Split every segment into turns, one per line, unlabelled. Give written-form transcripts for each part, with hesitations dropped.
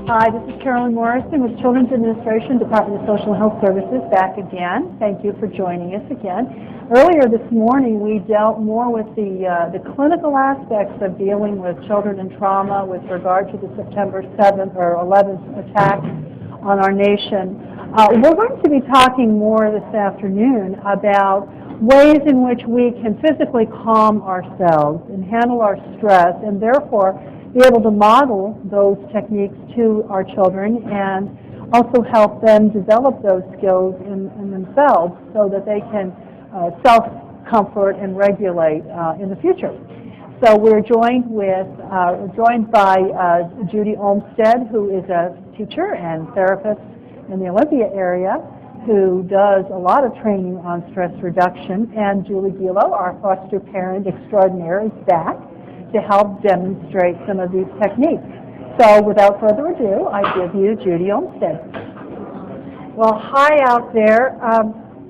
Hi, this is Carolyn Morrison with Children's Administration, Department of Social and Health Services, back again. Thank you for joining us again. Earlier this morning, we dealt more with the clinical aspects of dealing with children in trauma with regard to the September 7th or 11th attack on our nation. We're going to be talking more this afternoon about ways in which we can physically calm ourselves and handle our stress, and therefore be able to model those techniques to our children and also help them develop those skills in themselves so that they can self-comfort and regulate in the future. So we're joined by Judy Olmstead, who is a teacher and therapist in the Olympia area, who does a lot of training on stress reduction, and Julie Gilo, our foster parent extraordinaire, is back to help demonstrate some of these techniques. So without further ado, I give you Judy Olmstead. Well, hi out there.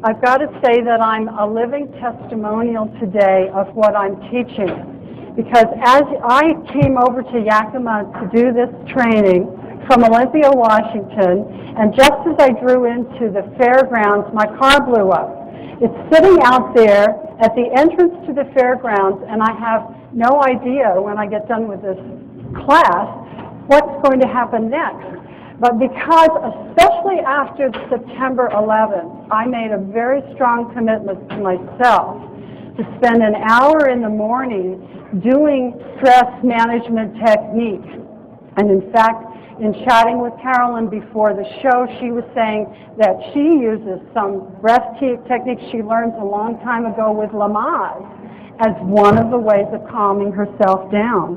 I've got to say that I'm a living testimonial today of what I'm teaching, because as I came over to Yakima to do this training from Olympia, Washington, and just as I drew into the fairgrounds, my car blew up. It's sitting out there at the entrance to the fairgrounds, and I have no idea when I get done with this class what's going to happen next. But because, especially after September 11th, I made a very strong commitment to myself to spend an hour in the morning doing stress management technique. And in fact, in chatting with Carolyn before the show, she was saying that she uses some breath techniques she learned a long time ago with Lamaze as one of the ways of calming herself down.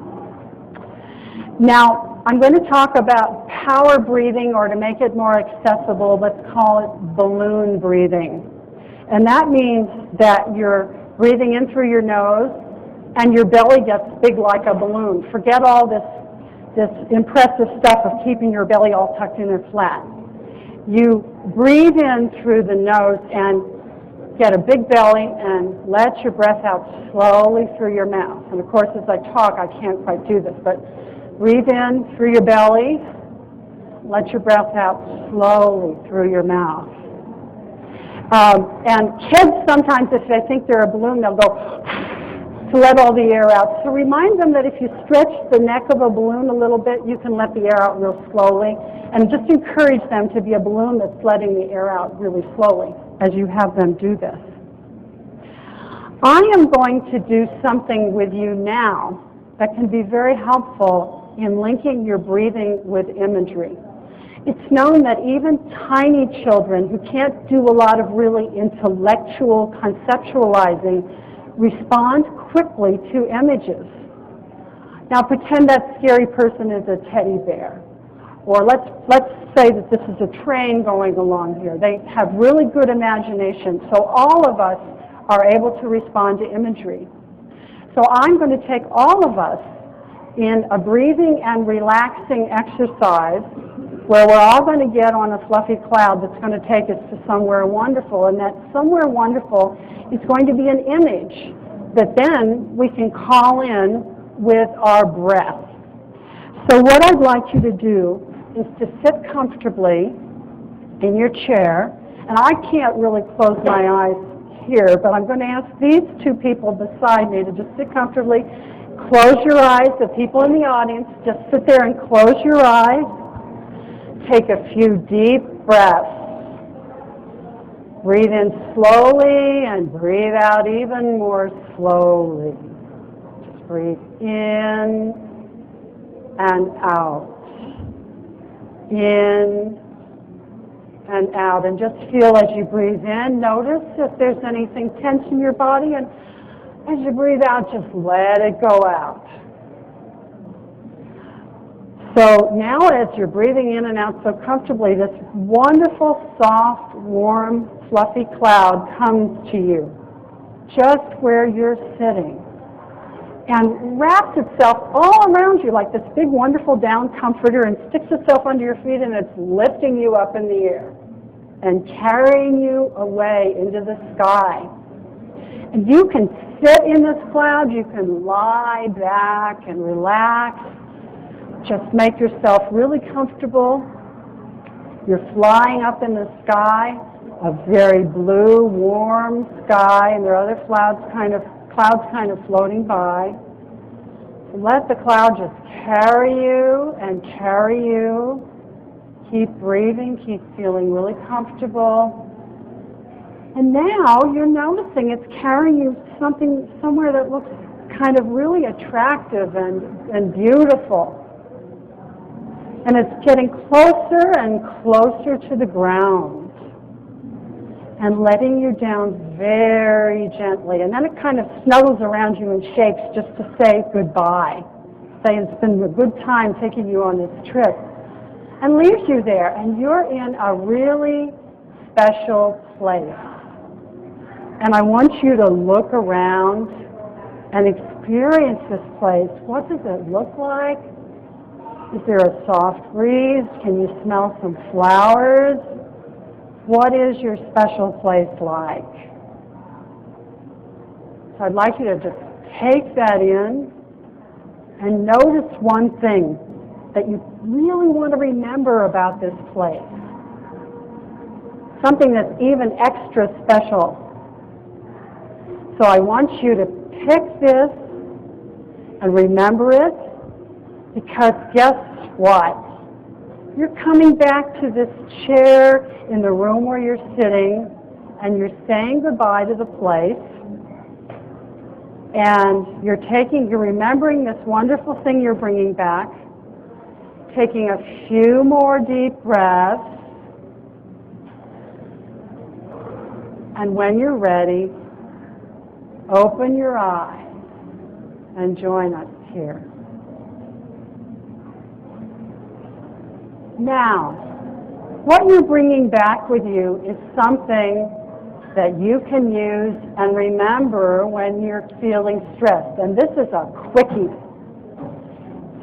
Now, I'm going to talk about power breathing, or to make it more accessible, let's call it balloon breathing. And that means that you're breathing in through your nose and your belly gets big like a balloon. Forget all this impressive stuff of keeping your belly all tucked in and flat. You breathe in through the nose and get a big belly and let your breath out slowly through your mouth. And of course, as I talk, I can't quite do this, but breathe in through your belly, let your breath out slowly through your mouth. And kids sometimes, if they think they're a balloon, they'll go to let all the air out. So remind them that if you stretch the neck of a balloon a little bit, you can let the air out real slowly. And just encourage them to be a balloon that's letting the air out really slowly as you have them do this. I am going to do something with you now that can be very helpful in linking your breathing with imagery. It's known that even tiny children who can't do a lot of really intellectual conceptualizing respond quickly to images. Now pretend that scary person is a teddy bear. Or let's say that this is a train going along here. They have really good imagination, so all of us are able to respond to imagery. So I'm going to take all of us in a breathing and relaxing exercise where we're all going to get on a fluffy cloud that's going to take us to somewhere wonderful, and that somewhere wonderful is going to be an image that then we can call in with our breath. So what I'd like you to do is to sit comfortably in your chair, and I can't really close my eyes here, but I'm going to ask these two people beside me to just sit comfortably. Close your eyes. The people in the audience, just sit there and close your eyes. Take a few deep breaths. Breathe in slowly and breathe out even more slowly. Just breathe in and out. In and out. And just feel as you breathe in, notice if there's anything tense in your body, and as you breathe out, just let it go out. So now as you're breathing in and out so comfortably, this wonderful, soft, warm, fluffy cloud comes to you, just where you're sitting, and wraps itself all around you like this big, wonderful down comforter, and sticks itself under your feet, and it's lifting you up in the air and carrying you away into the sky. And you can sit in this cloud, you can lie back and relax. Just make yourself really comfortable. You're flying up in the sky, a very blue, warm sky, and there are other clouds kind of floating by. Let the cloud just carry you and carry you. Keep breathing, keep feeling really comfortable. And now you're noticing it's carrying you somewhere that looks kind of really attractive and beautiful. And it's getting closer and closer to the ground and letting you down very gently. And then it kind of snuggles around you and shakes just to say goodbye. Say it's been a good time taking you on this trip. And leaves you there, and you're in a really special place. And I want you to look around and experience this place. What does it look like? Is there a soft breeze? Can you smell some flowers? What is your special place like? So I'd like you to just take that in and notice one thing that you really want to remember about this place. Something that's even extra special. So I want you to pick this and remember it, because guess what? You're coming back to this chair in the room where you're sitting, and you're saying goodbye to the place, and you're remembering this wonderful thing you're bringing back, taking a few more deep breaths, and when you're ready, open your eyes and join us here. Now, what you're bringing back with you is something that you can use and remember when you're feeling stressed. And this is a quickie.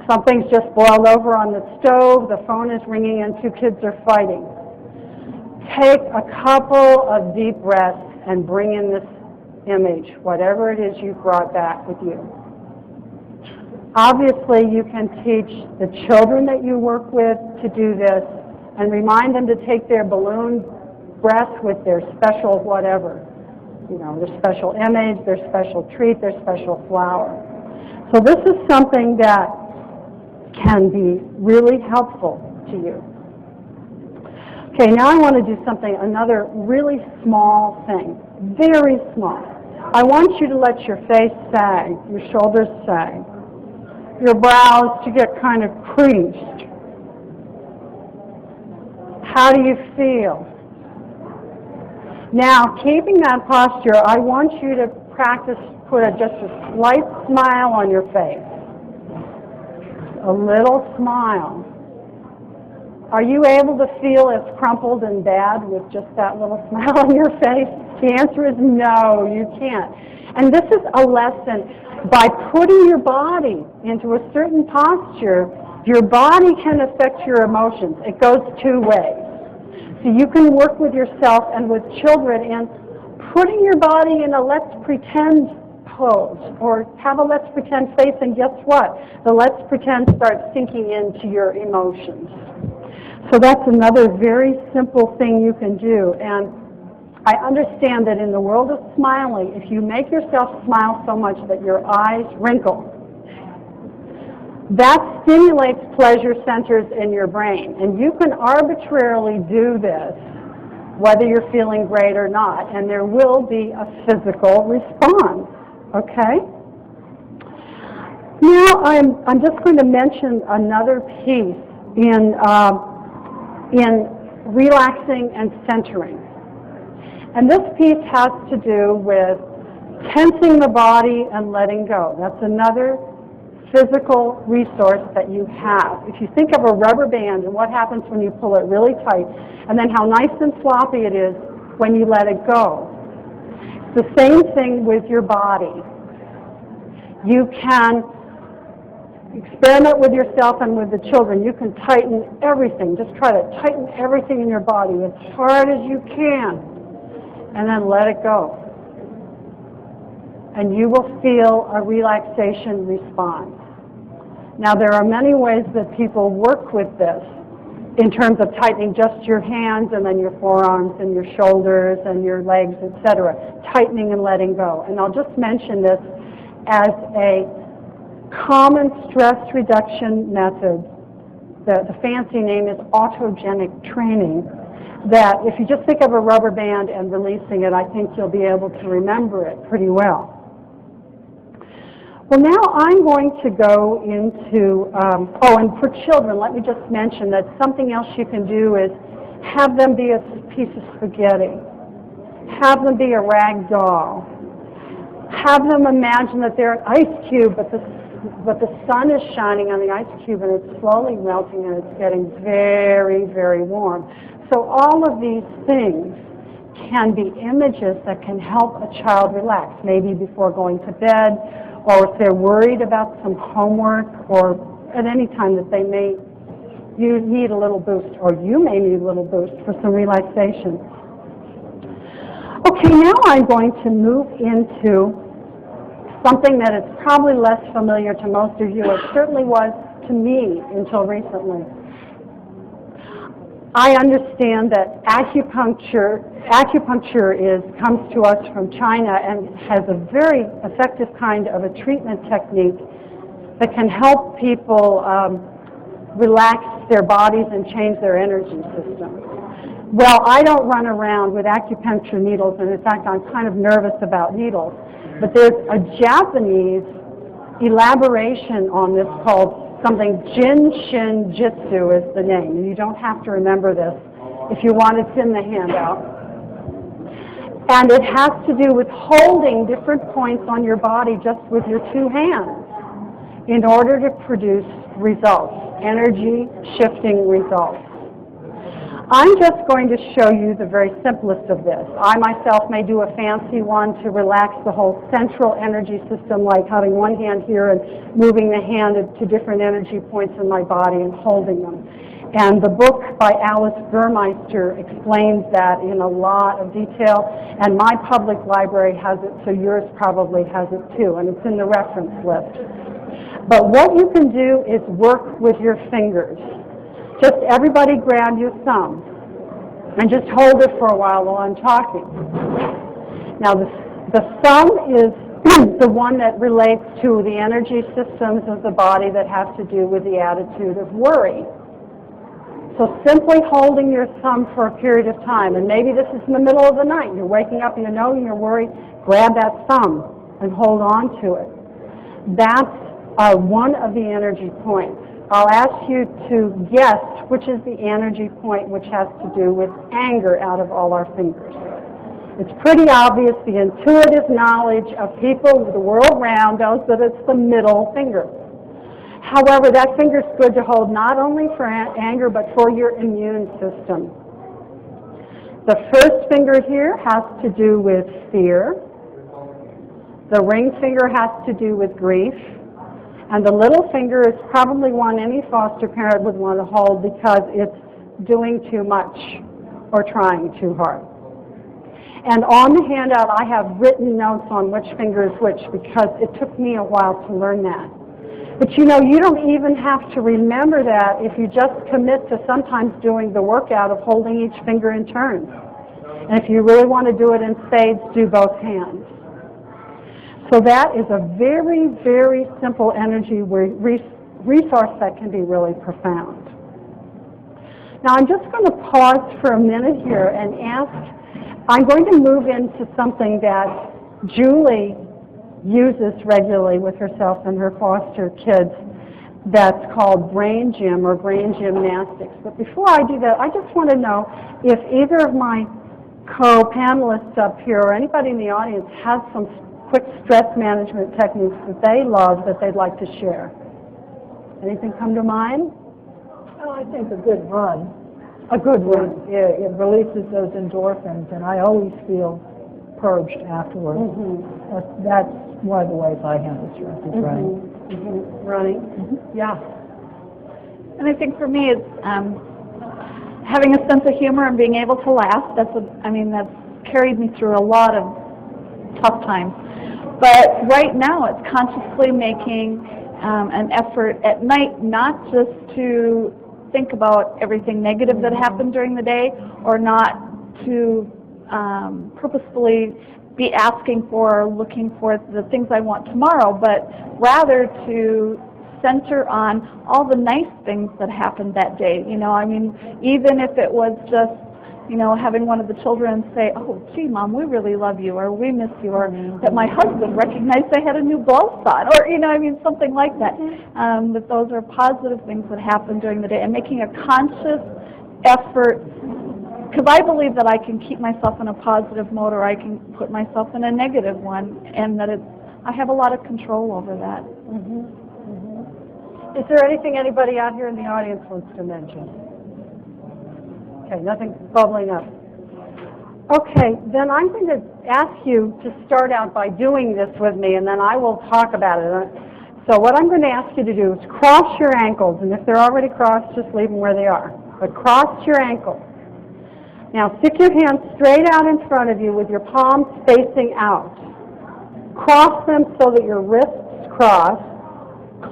Something's just boiled over on the stove, the phone is ringing, and two kids are fighting. Take a couple of deep breaths and bring in this image, whatever it is you've brought back with you. Obviously, you can teach the children that you work with to do this and remind them to take their balloon breath with their special whatever, their special image, their special treat, their special flower. So this is something that can be really helpful to you. Okay, now I want to do another really small thing, very small. I want you to let your face sag, your shoulders sag, your brows to get kind of creased. How do you feel? Now, keeping that posture, I want you to practice just a slight smile on your face. A little smile. Are you able to feel as crumpled and bad with just that little smile on your face? The answer is no, you can't. And this is a lesson. By putting your body into a certain posture, your body can affect your emotions. It goes two ways. So you can work with yourself and with children in putting your body in a let's pretend pose, or have a let's pretend face, and guess what? The let's pretend starts sinking into your emotions. So that's another very simple thing you can do. And I understand that in the world of smiling, if you make yourself smile so much that your eyes wrinkle, that stimulates pleasure centers in your brain. And you can arbitrarily do this, whether you're feeling great or not, and there will be a physical response, okay? Now I'm just going to mention another piece in
relaxing and centering. And this piece has to do with tensing the body and letting go. That's another physical resource that you have. If you think of a rubber band and what happens when you pull it really tight, and then how nice and floppy it is when you let it go. It's the same thing with your body. You can experiment with yourself and with the children. You can tighten everything. Just try to tighten everything in your body as hard as you can, and then let it go. And you will feel a relaxation response. Now, there are many ways that people work with this in terms of tightening just your hands and then your forearms and your shoulders and your legs, etc. Tightening and letting go. And I'll just mention this as a common stress reduction method. The fancy name is autogenic training, that if you just think of a rubber band and releasing it, I think you'll be able to remember it pretty well. Well, now I'm going to go into, and for children, let me just mention that something else you can do is have them be a piece of spaghetti. Have them be a rag doll. Have them imagine that they're an ice cube, but the sun is shining on the ice cube and it's slowly melting and it's getting very, very warm. So all of these things can be images that can help a child relax, maybe before going to bed, or if they're worried about some homework, or at any time that they may need a little boost, or you may need a little boost for some relaxation. Okay, now I'm going to move into something that is probably less familiar to most of you. It certainly was to me until recently. I understand that acupuncture comes to us from China and has a very effective kind of a treatment technique that can help people relax their bodies and change their energy system. Well, I don't run around with acupuncture needles, and in fact, I'm kind of nervous about needles. But there's a Japanese elaboration on this called something Jin-Shin Jitsu is the name. And you don't have to remember this. If you want, it's in the handout. And it has to do with holding different points on your body just with your two hands in order to produce results, energy shifting results. I'm just going to show you the very simplest of this. I myself may do a fancy one to relax the whole central energy system, like having one hand here and moving the hand to different energy points in my body and holding them. And the book by Alice Burmeister explains that in a lot of detail, and my public library has it, so yours probably has it too, and it's in the reference list. But what you can do is work with your fingers. Just everybody grab your thumb and just hold it for a while I'm talking. Now the thumb is the one that relates to the energy systems of the body that have to do with the attitude of worry. So simply holding your thumb for a period of time, and maybe this is in the middle of the night, you're waking up and you know you're worried, grab that thumb and hold on to it. That's one of the energy points. I'll ask you to guess which is the energy point which has to do with anger out of all our fingers. It's pretty obvious. The intuitive knowledge of people, the world around knows that it's the middle finger. However, that finger's good to hold not only for anger but for your immune system. The first finger here has to do with fear. The ring finger has to do with grief. And the little finger is probably one any foster parent would want to hold because it's doing too much or trying too hard. And on the handout, I have written notes on which finger is which because it took me a while to learn that. But you know, you don't even have to remember that if you just commit to sometimes doing the workout of holding each finger in turn. And if you really want to do it in spades, do both hands. So that is a very, very simple energy resource that can be really profound. Now I'm just going to pause for a minute here and I'm going to move into something that Julie uses regularly with herself and her foster kids. that's called brain gym or brain gymnastics. But before I do that, I just want to know if either of my co-panelists up here or anybody in the audience has some quick stress management techniques that they love that they'd like to share. Anything come to mind?
Well, I think a good run.
A good run.
It releases those endorphins, and I always feel purged afterwards. That's one of the ways I handle stress is running.
Running. Yeah.
And I think for me, it's having a sense of humor and being able to laugh. That's carried me through a lot of tough times. But right now, it's consciously making an effort at night not just to think about everything negative that happened during the day, or not to purposefully be asking for or looking for the things I want tomorrow, but rather to center on all the nice things that happened that day. Even if it was just, having one of the children say, "Oh, gee, Mom, we really love you," or "We miss you," or that my husband recognized I had a new blouse on, or, something like that. That those are positive things that happened during the day, and making a conscious effort, because I believe that I can keep myself in a positive mode or I can put myself in a negative one, and that I have a lot of control over that.
Is there anything anybody out here in the audience wants to mention? Okay, nothing's bubbling up. Okay, then I'm going to ask you to start out by doing this with me, and then I will talk about it. So what I'm going to ask you to do is cross your ankles, and if they're already crossed, just leave them where they are. But cross your ankles. Now stick your hands straight out in front of you with your palms facing out. Cross them so that your wrists cross.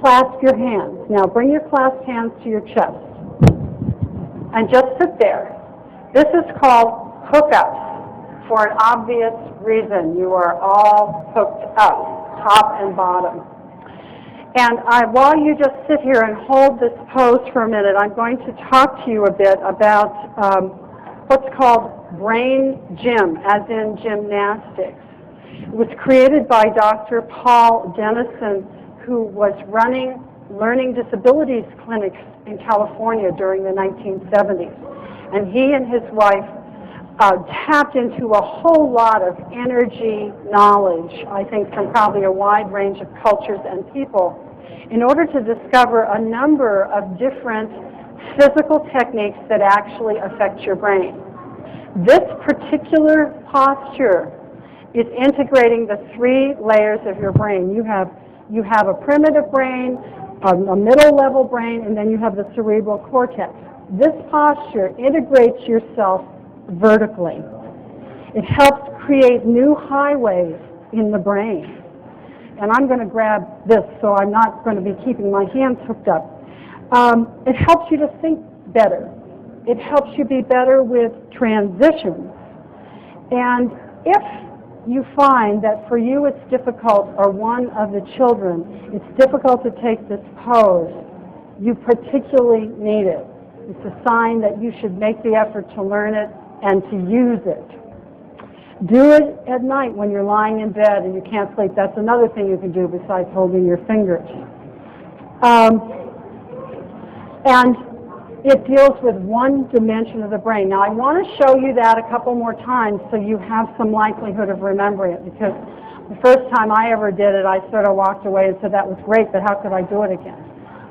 Clasp your hands. Now bring your clasped hands to your chest. And just sit there. This is called hookups for an obvious reason. You are all hooked up, top and bottom. And while you just sit here and hold this pose for a minute, I'm going to talk to you a bit about what's called brain gym, as in gymnastics. It was created by Dr. Paul Dennison, who was running learning disabilities clinics in California during the 1970s. And he and his wife tapped into a whole lot of energy knowledge, I think from probably a wide range of cultures and people, in order to discover a number of different physical techniques that actually affect your brain. This particular posture is integrating the three layers of your brain. You have a primitive brain, a middle level brain, and then you have the cerebral cortex. This posture integrates yourself vertically. It helps create new highways in the brain. And I'm going to grab this, so I'm not going to be keeping my hands hooked up. It helps you to think better. It helps you be better with transitions. And if you find that for you it's difficult, or one of the children, it's difficult to take this pose, you particularly need it. It's a sign that you should make the effort to learn it and to use it. Do it at night when you're lying in bed and you can't sleep. That's another thing you can do besides holding your fingers. And it deals with one dimension of the brain. Now, I want to show you that a couple more times so you have some likelihood of remembering it, because the first time I ever did it, I sort of walked away and said, that was great, but how could I do it again?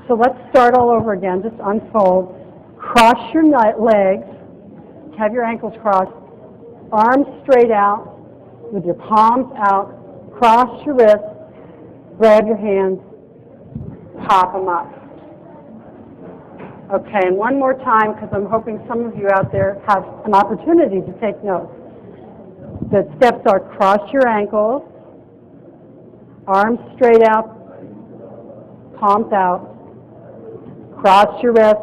So let's start all over again. Just unfold. Cross your legs. Have your ankles crossed. Arms straight out with your palms out. Cross your wrists. Grab your hands. Pop them up. Okay, and one more time, because I'm hoping some of you out there have an opportunity to take notes. The steps are cross your ankles, arms straight out, palms out, cross your wrists,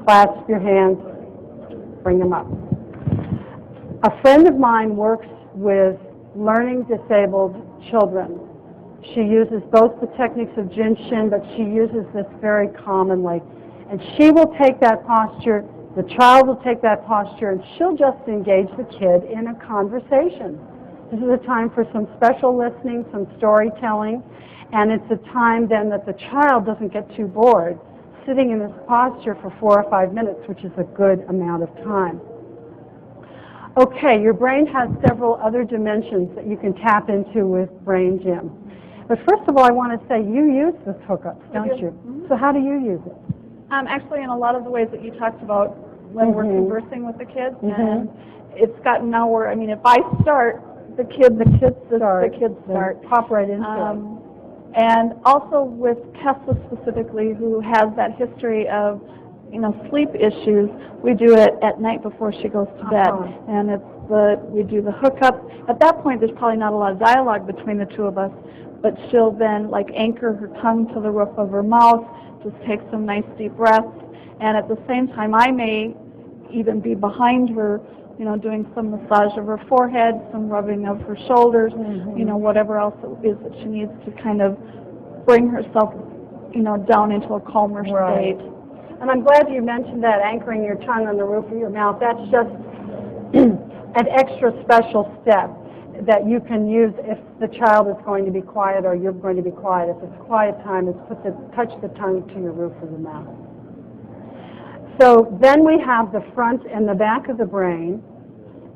clasp your hands, bring them up. A friend of mine works with learning disabled children. She uses both the techniques of Jinshin, but she uses this very commonly. And she will take that posture, the child will take that posture, and she'll just engage the kid in a conversation. This is a time for some special listening, some storytelling, And it's a time then that the child doesn't get too bored sitting in this posture for 4 or 5 minutes, which is a good amount of time. Okay, your brain has several other dimensions that you can tap into with Brain Gym. But first of all, I want to say you use this hookup, don't you?
Mm-hmm.
So how do you use it?
Actually, in a lot of the ways that you talked about when we're conversing with the kids, and it's gotten now where, I mean, if I start, the kids start.
Pop right into it.
And also with Tessa specifically, who has that history of, sleep issues, we do it at night before she goes to bed. And we do the hookup. At that point, there's probably not a lot of dialogue between the two of us, but she'll then anchor her tongue to the roof of her mouth, just take some nice deep breaths, and at the same time, I may even be behind her, doing some massage of her forehead, some rubbing of her shoulders, whatever else it is that she needs to kind of bring herself, down into a calmer state.
And I'm glad you mentioned that, anchoring your tongue on the roof of your mouth. That's just an extra special step that you can use if the child is going to be quiet or you're going to be quiet. If it's quiet time, it's touch the tongue to your roof of the mouth. So then we have the front and the back of the brain,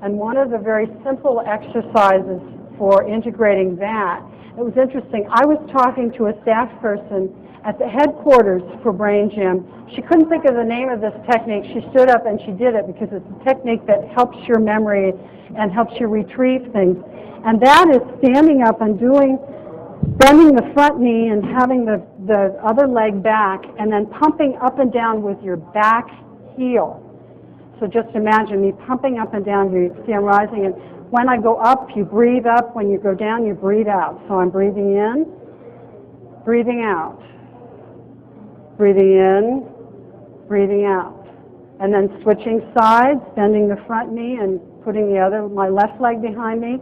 and one of the very simple exercises for integrating that, it was interesting. I was talking to a staff person at the headquarters for Brain Gym. She couldn't think of the name of this technique. She stood up and she did it because it's a technique that helps your memory and helps you retrieve things. And that is standing up and bending the front knee and having the other leg back, and then pumping up and down with your back heel. So just imagine me pumping up and down here. You can see I'm rising, and when I go up, you breathe up. When you go down, you breathe out. So I'm breathing in, breathing out, breathing in, breathing out. And then switching sides, bending the front knee and putting my left leg behind me,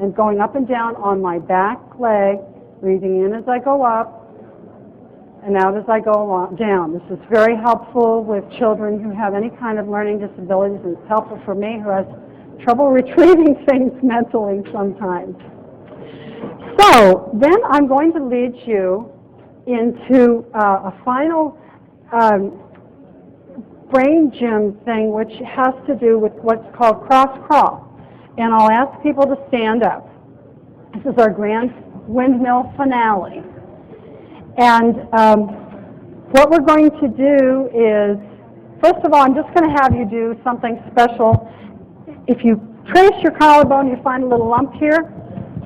and going up and down on my back leg, breathing in as I go up, and out as I go down. This is very helpful with children who have any kind of learning disabilities, and it's helpful for me who has trouble retrieving things mentally sometimes. So then I'm going to lead you into a final Brain Gym thing, which has to do with what's called cross crawl. And I'll ask people to stand up. This is our grand windmill finale. And what we're going to do is, first of all, I'm just going to have you do something special. If you trace your collarbone, you find a little lump here,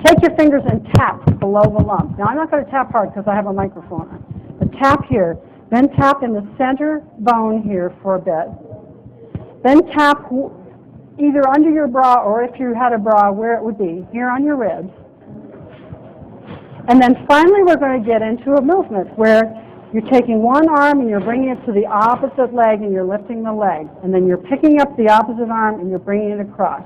take your fingers and tap below the lump. Now, I'm not going to tap hard because I have a microphone on, but tap here. Then tap in the center bone here for a bit. Then tap either under your bra, or if you had a bra, where it would be, here on your ribs. And then finally we're going to get into a movement where you're taking one arm and you're bringing it to the opposite leg and you're lifting the leg. And then you're picking up the opposite arm and you're bringing it across.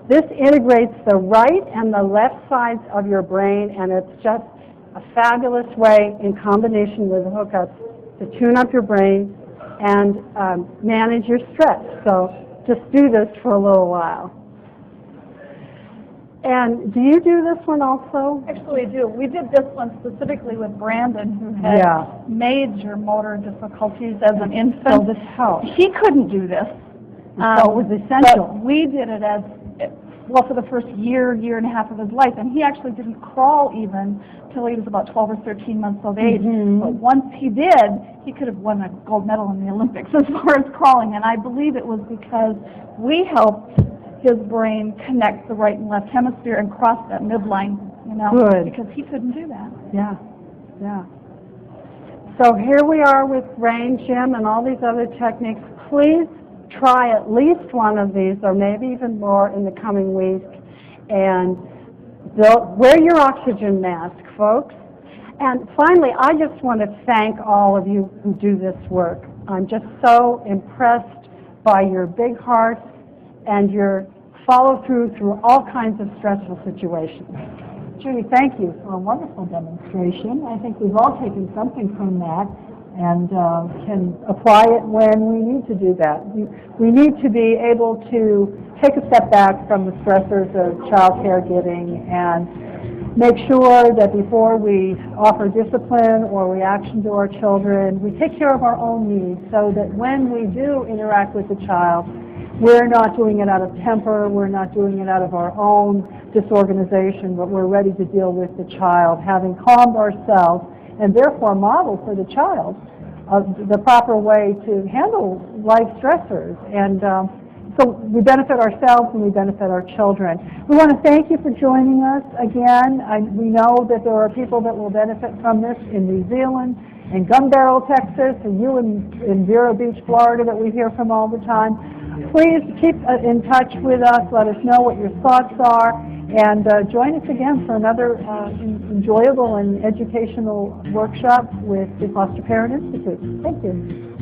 This integrates the right and the left sides of your brain, and it's just a fabulous way in combination with the hookups to tune up your brain and manage your stress. So just do this for a little while. And do you do this one also?
Actually, I do. We did this one specifically with Brandon, who had major motor difficulties as an infant.
So this helps.
He couldn't do this.
So it was essential.
But we did it for the first year and a half of his life. And he actually didn't crawl even till he was about 12 or 13 months of age. But once he did, he could have won a gold medal in the Olympics as far as crawling. And I believe it was because we helped his brain connect the right and left hemisphere and cross that midline,
Good.
because he couldn't do that.
Yeah, yeah. So here we are with Brain Gym and all these other techniques. Please try at least one of these, or maybe even more in the coming week. And wear your oxygen mask, folks. And finally, I just want to thank all of you who do this work. I'm just so impressed by your big hearts and your follow-through through all kinds of stressful situations.
Judy, thank you for a wonderful demonstration. I think we've all taken something from that and can apply it when we need to do that. We need to be able to take a step back from the stressors of child caregiving and make sure that before we offer discipline or reaction to our children, we take care of our own needs so that when we do interact with the child, we're not doing it out of temper, we're not doing it out of our own disorganization, but we're ready to deal with the child, having calmed ourselves and therefore model for the child the proper way to handle life stressors. And so we benefit ourselves and we benefit our children. We want to thank you for joining us again. We know that there are people that will benefit from this in New Zealand, in Gun Barrel, Texas, and you in Vero Beach, Florida, that we hear from all the time. Please keep in touch with us. Let us know what your thoughts are. And join us again for another enjoyable and educational workshop with the Foster Parent Institute. Thank you.